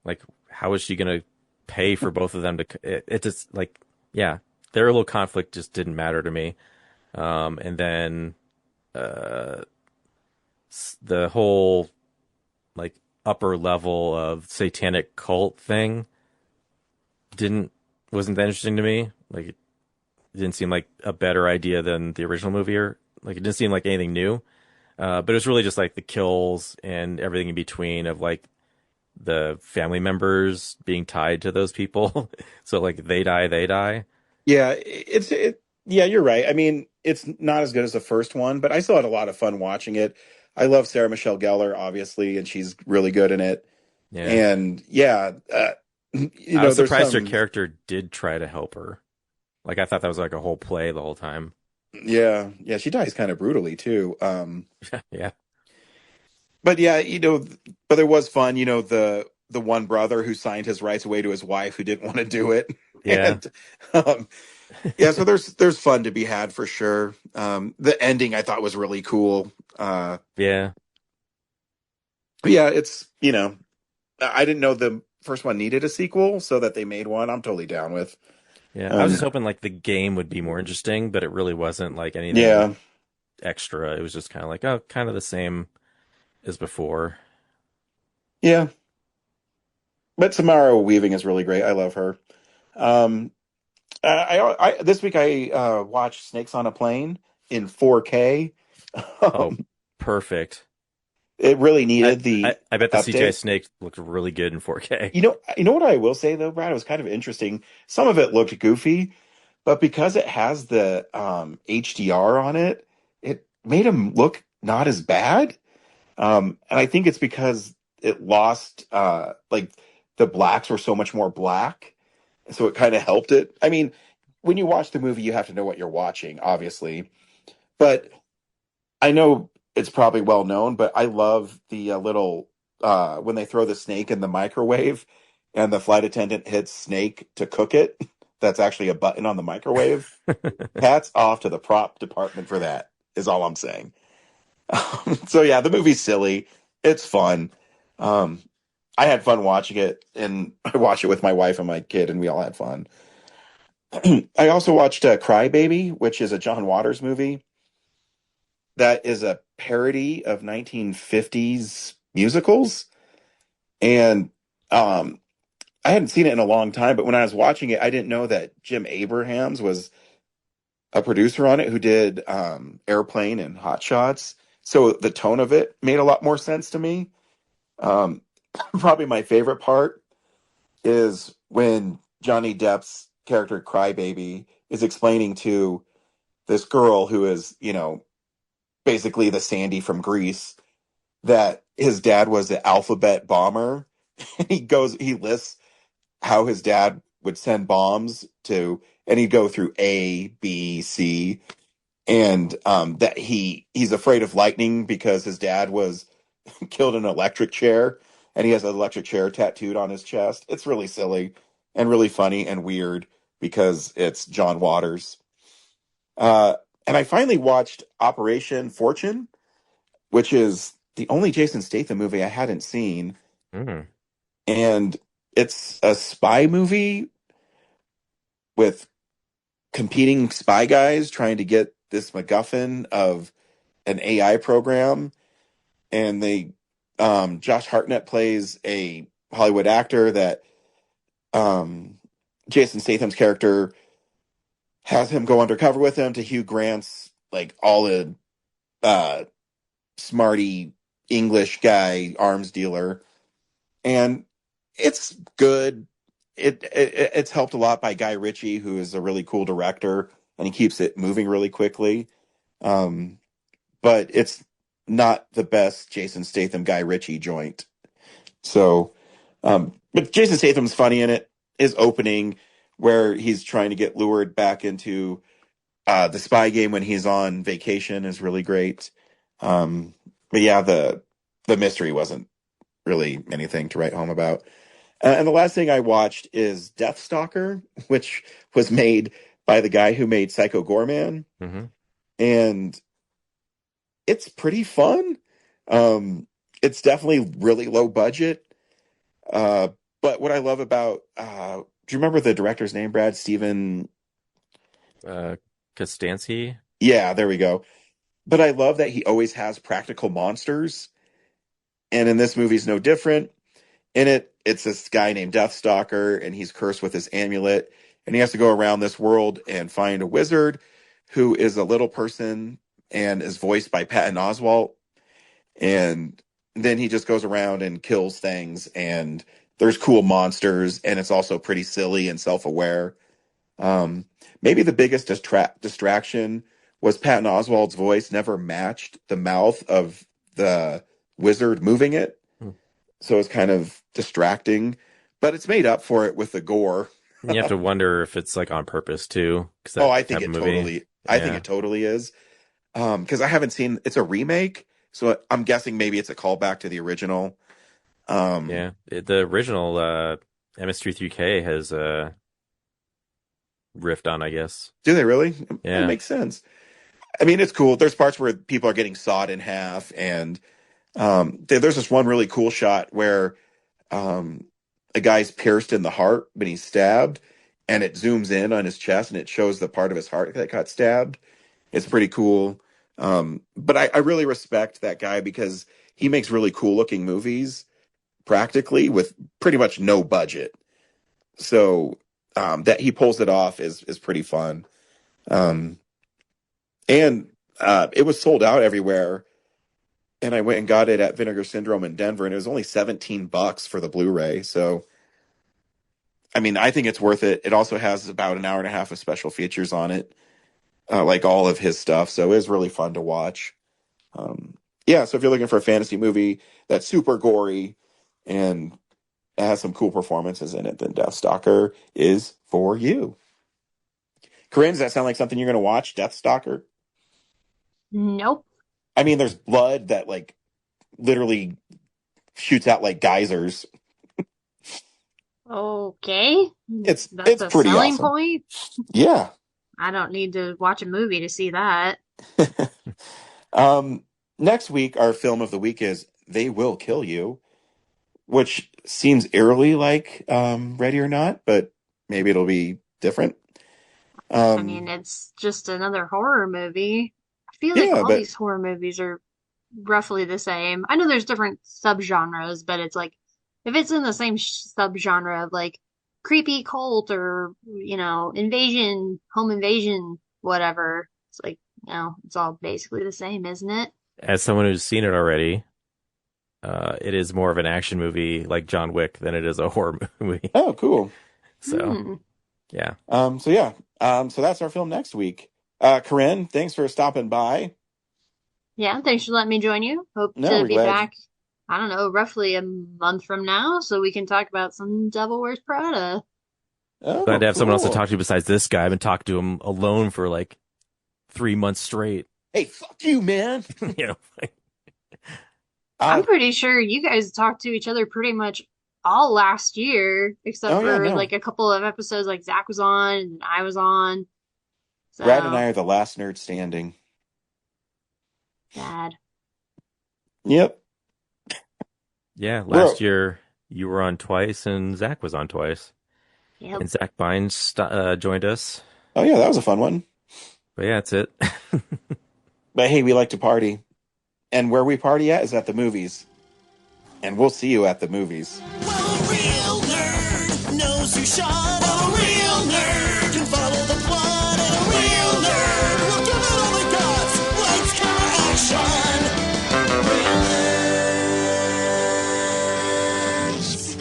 Like, how is she going to pay for both of them to, it just like, yeah, their little conflict just didn't matter to me. And then, the whole like upper level of satanic cult thing wasn't that interesting to me. Like, it didn't seem like a better idea than the original movie, or like, it didn't seem like anything new. But it was really just like the kills and everything in between of like the family members being tied to those people. So like they die. Yeah, yeah, you're right. I mean, it's not as good as the first one, but I still had a lot of fun watching it. I love Sarah Michelle Gellar, obviously, and she's really good in it. Yeah. And yeah, I was surprised her character did try to help her. Like, I thought that was like a whole play the whole time. Yeah, she dies kind of brutally too. Yeah. But yeah, but there was fun, the one brother who signed his rights away to his wife who didn't want to do it. Yeah. And, yeah, so there's fun to be had for sure. The ending I thought was really cool. Yeah. Yeah, it's, I didn't know the first one needed a sequel, so that they made one, I'm totally down with. Yeah, I was just hoping like the game would be more interesting, but it really wasn't like anything extra. It was just kind of like, kind of the same as before. Yeah. But Samara Weaving is really great. I love her. This week I watched Snakes on a Plane in 4K. Perfect. It really needed I bet the update. CGI snake looked really good in 4K. You know what I will say though, Brad? It was kind of interesting. Some of it looked goofy, but because it has the HDR on it, it made him look not as bad. And I think it's because it lost like the blacks were so much more black, so it kind of helped it. I mean, when you watch the movie, you have to know what you're watching, obviously. But I know it's probably well known, but I love the little when they throw the snake in the microwave and the flight attendant hits snake to cook it. That's actually a button on the microwave. Hats off to the prop department for that, is all I'm saying. So yeah, the movie's silly. It's fun. I had fun watching it, and I watched it with my wife and my kid, and we all had fun. I also watched Cry Baby, which is a John Waters movie that is a parody of 1950s musicals. And I hadn't seen it in a long time, but when I was watching it, I didn't know that Jim Abrahams was a producer on it who did Airplane and Hot Shots. So the tone of it made a lot more sense to me. Um, Probably my favorite part is when Johnny Depp's character Crybaby is explaining to this girl who is, basically the Sandy from Grease, that his dad was an alphabet bomber. He lists how his dad would send bombs to, and he'd go through A, B, C, and that he's afraid of lightning because his dad was killed in an electric chair, and he has an electric chair tattooed on his chest. It's really silly and really funny and weird because it's John Waters. And I finally watched Operation Fortune, which is the only Jason Statham movie I hadn't seen. Mm. And it's a spy movie with competing spy guys trying to get this MacGuffin of an AI program. And Josh Hartnett plays a Hollywood actor that Jason Statham's character has him go undercover with him to Hugh Grant's all in smarty English guy arms dealer, and it's good. It's helped a lot by Guy Ritchie, who is a really cool director, and he keeps it moving really quickly. But it's not the best Jason Statham Guy Ritchie joint. So, but Jason Statham's funny in it. His opening, where he's trying to get lured back into the spy game when he's on vacation, is really great. But yeah, the mystery wasn't really anything to write home about. And the last thing I watched is Deathstalker, which was made by the guy who made Psycho Goreman. Mm-hmm. And it's pretty fun. It's definitely really low budget. But what I love about, do you remember the director's name, Brad? Steven Kostanski? Yeah, there we go. But I love that he always has practical monsters. And in this movie is no different. In it, it's this guy named Deathstalker, and he's cursed with his amulet. And he has to go around this world and find a wizard who is a little person and is voiced by Patton Oswalt. And then he just goes around and kills things, and there's cool monsters, and it's also pretty silly and self-aware. Maybe the biggest distraction was Patton Oswalt's voice never matched the mouth of the wizard moving it. So it's kind of distracting, but it's made up for it with the gore. You have to wonder if it's on purpose too. I think it totally is. Because I haven't seen, it's a remake, so I'm guessing maybe it's a callback to the original. The original MS-33K has riffed on, I guess. Do they really? Yeah, that makes sense. I mean, it's cool. There's parts where people are getting sawed in half, and there's this one really cool shot where a guy's pierced in the heart when he's stabbed, and it zooms in on his chest, and it shows the part of his heart that got stabbed. It's pretty cool. But I really respect that guy because he makes really cool looking movies practically with pretty much no budget. So that he pulls it off is pretty fun. And it was sold out everywhere. And I went and got it at Vinegar Syndrome in Denver, and it was only $17 for the Blu-ray. So, I mean, I think it's worth it. It also has about an hour and a half of special features on it, like all of his stuff. So it was really fun to watch. So if you're looking for a fantasy movie that's super gory and has some cool performances in it, then Deathstalker is for you. Corinne, does that sound like something you're going to watch, Deathstalker? Nope. I mean, there's blood that literally shoots out like geysers. Okay. It's That's a pretty selling awesome. point. Yeah. I don't need to watch a movie to see that. Next week, our film of the week is They Will Kill You, which seems eerily like Ready or Not, but maybe it'll be different. I mean, it's just another horror movie. I feel like all these horror movies are roughly the same. I know there's different subgenres, but it's like, if it's in the same subgenre of like creepy cult or, you know, invasion, home invasion, whatever, it's like, you know, it's all basically the same, isn't it? As someone who's seen it already, it is more of an action movie like John Wick than it is a horror movie. Oh, cool. So, yeah. So that's our film next week. Corinne, thanks for stopping by. Yeah, thanks for letting me join you. Hope to be back, I don't know, roughly a month from now, so we can talk about some Devil Wears Prada. Oh, glad to have someone else to talk to besides this guy. I've been talking to him alone for like 3 months straight. Hey, fuck you, man. You know, I'm pretty sure you guys talked to each other pretty much all last year, except for like a couple of episodes like Zach was on and I was on. So. Brad and I are the last nerd standing. Sad. Yep. Yeah, last year you were on twice and Zach was on twice. Yep. And Zach Bynes joined us. Oh yeah, that was a fun one. But yeah, that's it. But hey, we like to party. And where we party at is at the movies. And we'll see you at the movies. Well, a real nerd knows who shot a real nerd can follow the plot, and a real nerd will give it all they got. Lights, camera, action. Real nerds.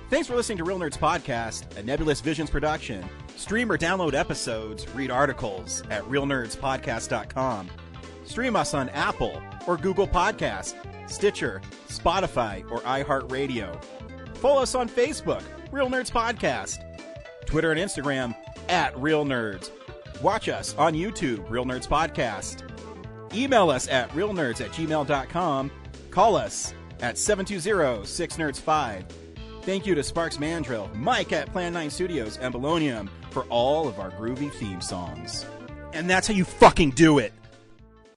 Thanks for listening to Real Nerds Podcast, a Nebulous Visions production. Stream or download episodes, read articles at realnerdspodcast.com. Stream us on Apple or Google Podcast, Stitcher, Spotify, or iHeartRadio. Follow us on Facebook, Real Nerds Podcast. Twitter and Instagram, @Real Nerds. Watch us on YouTube, Real Nerds Podcast. Email us at realnerds@gmail.com. Call us at 720-6nerds5. Thank you to Sparks Mandrill, Mike at Plan 9 Studios, and Bolognium for all of our groovy theme songs. And that's how you fucking do it!